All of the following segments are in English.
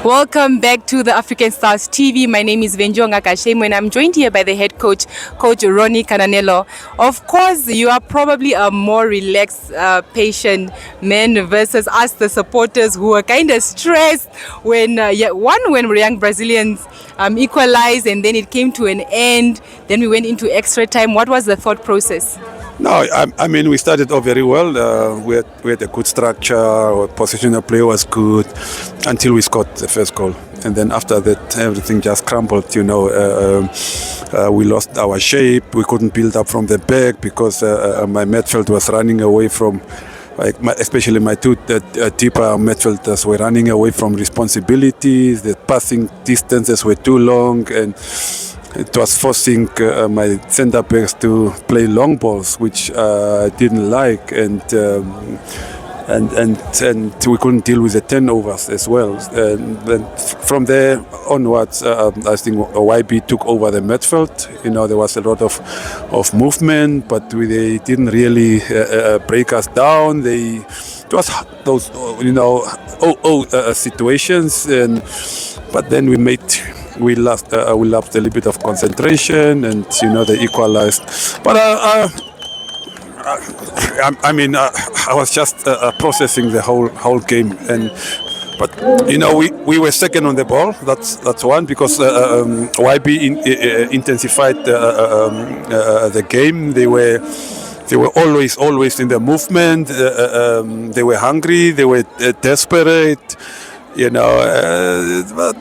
Welcome back to the African Stars TV. My name is Venjonga Kashemo and I'm joined here by the head coach, Coach Ronny Kanalelo. Of course, you are probably a more relaxed, patient man versus us, the supporters, who are kind of stressed when when young Brazilians equalized and then it came to an end. Then we went into extra time. What was the thought process? No, I mean, we started off very well. We had a good structure. Our positional play was good until we scored the first goal. And then after that, everything just crumbled. We lost our shape. We couldn't build up from the back because my midfield was running away from, especially my two deeper midfielders were running away from responsibilities. The passing distances were too long, and it was forcing my centre backs to play long balls, which I didn't like, and we couldn't deal with the turnovers as well. And then from there onwards, I think YB took over the midfield. There was a lot of movement, but they didn't really break us down. It was those situations, but then we lost a little bit of concentration, and they equalized. But I was just processing the whole game, but we were second on the ball. That's one, because YB intensified the game. They were always in the movement. They were hungry. They were desperate. But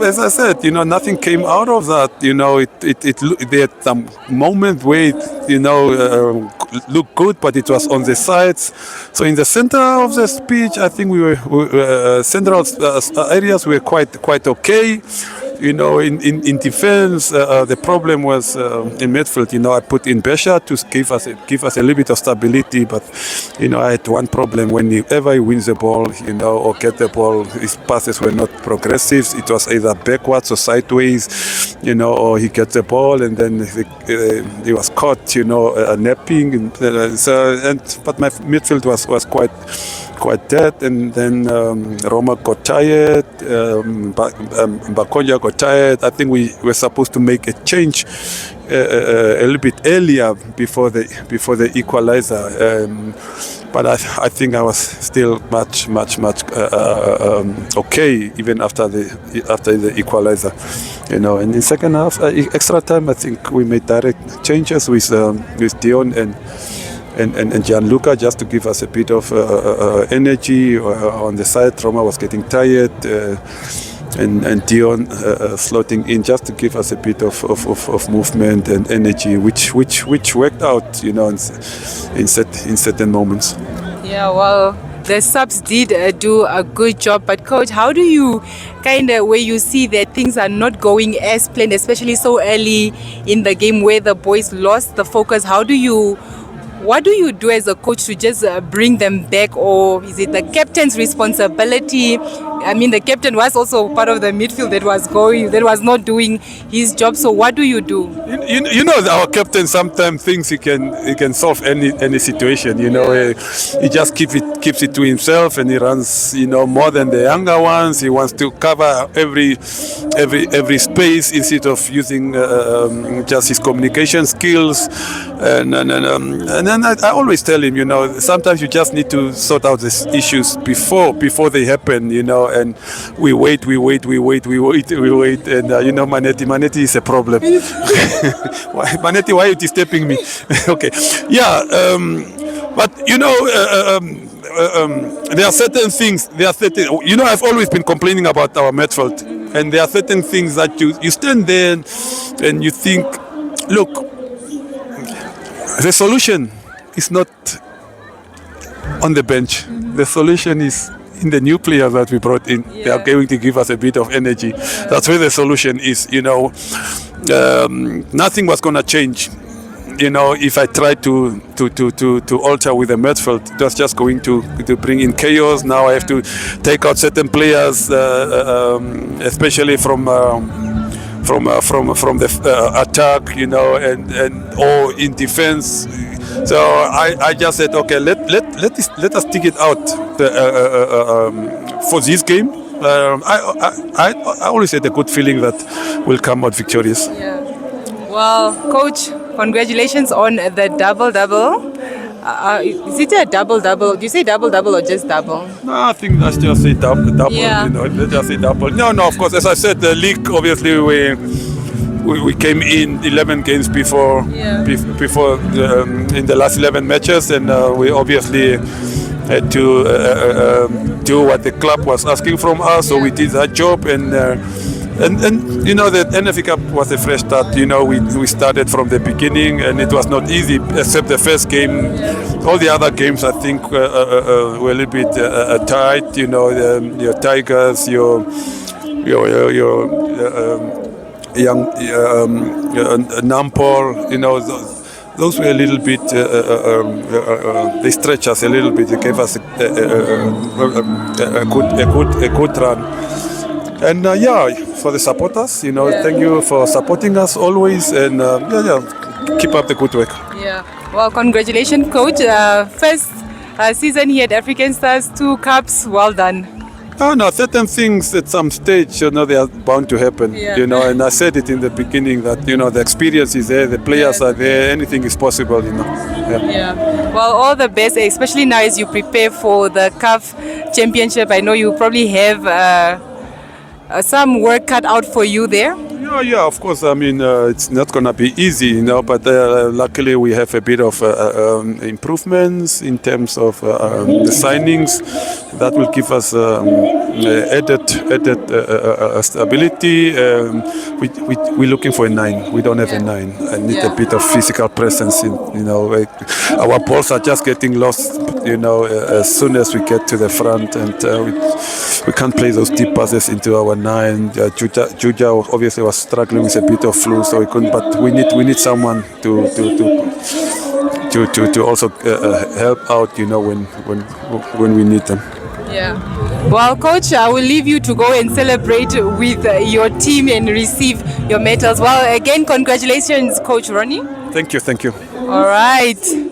as I said, nothing came out of that. They had some moment where it looked good, but it was on the sides. So in the center of the pitch, I think we were central areas were quite okay. In defense, the problem was in midfield. I put in Besha to give us a little bit of stability, but I had one problem. Whenever he wins the ball, or get the ball, his passes were not progressive. It was either backwards or sideways, or he gets the ball and then he was caught, napping. But my midfield was quite dead, and then Roma got tired, Bakonya got tired. I think we were supposed to make a change a little bit earlier before the equalizer, but I think I was still much okay even after the equalizer, and in the second half, extra time, I think we made direct changes with Dion and Gianluca, just to give us a bit of energy on the side. Roma was getting tired, and Dion slotting in just to give us a bit of movement and energy, which worked out, in certain moments. Yeah, well, the subs did do a good job, but coach, how do you where you see that things are not going as planned, especially so early in the game where the boys lost the focus? What do you do as a coach to just bring them back, or is it the captain's responsibility? I mean, the captain was also part of the midfield that was not doing his job. So what do you do? Our captain sometimes thinks he can solve any situation. He just keeps it to himself, and he runs more than the younger ones. He wants to cover every space instead of using just his communication skills. And then I always tell him, sometimes you just need to sort out these issues before they happen, and we wait, and Manetti is a problem. Manetti, why are you disturbing me? Okay, yeah, but there are certain things. I've always been complaining about our midfield, and there are certain things that you stand there and you think, look, the solution is not on the bench. The solution is in the new players that we brought in. Yeah. They are going to give us a bit of energy. Yeah. That's where the solution is. Nothing was going to change. If I tried to alter with the midfield, it was just going to bring in chaos. Now I have to take out certain players, especially from the attack, and or in defense. So I just said, okay, let us take it out for this game. I always had a good feeling that we'll come out victorious. Yeah. Well, coach, congratulations on the double-double. Is it a double-double? Do you say double-double or just double? No, I think that's just a double. Yeah. You know, let's just say double. No, of course, as I said, the league, obviously, we came in 11 games before, Yeah. before in the last 11 matches, and we obviously had to do what the club was asking from us. So we did that job, and you know, the NFA Cup was a fresh start. You know, we started from the beginning, and it was not easy, except the first game. All the other games, I think, were a little bit tight. You know, your Tigers, your young Nampol, you know, those were a little bit, they stretched us a little bit. They gave us a good run. And yeah, for the supporters, you know, thank you for supporting us always, and keep up the good work. Yeah. Well, congratulations, coach. First season here at African Stars, 2 cups. Well done. Oh no, certain things at some stage, you know, they are bound to happen. Yeah. You know, and I said it in the beginning that, you know, the experience is there, the players are there, anything is possible, you know. Yeah. Well, all the best, especially now as you prepare for the CAF Championship. I know you probably have some work cut out for you there. Yeah, of course. I mean, it's not going to be easy, you know, but luckily we have a bit of improvements in terms of the signings. That will give us added stability. We're looking for a 9. We don't have a 9. I need a bit of physical presence. You know, our balls are just getting lost, you know, as soon as we get to the front, and we can't play those deep passes into our 9. Juja obviously was struggling with a bit of flu, so we couldn't. But we need someone to also help out, you know, when we need them. Yeah. Well, coach, I will leave you to go and celebrate with your team and receive your medals. Well, again, congratulations, Coach Ronny. Thank you. All right.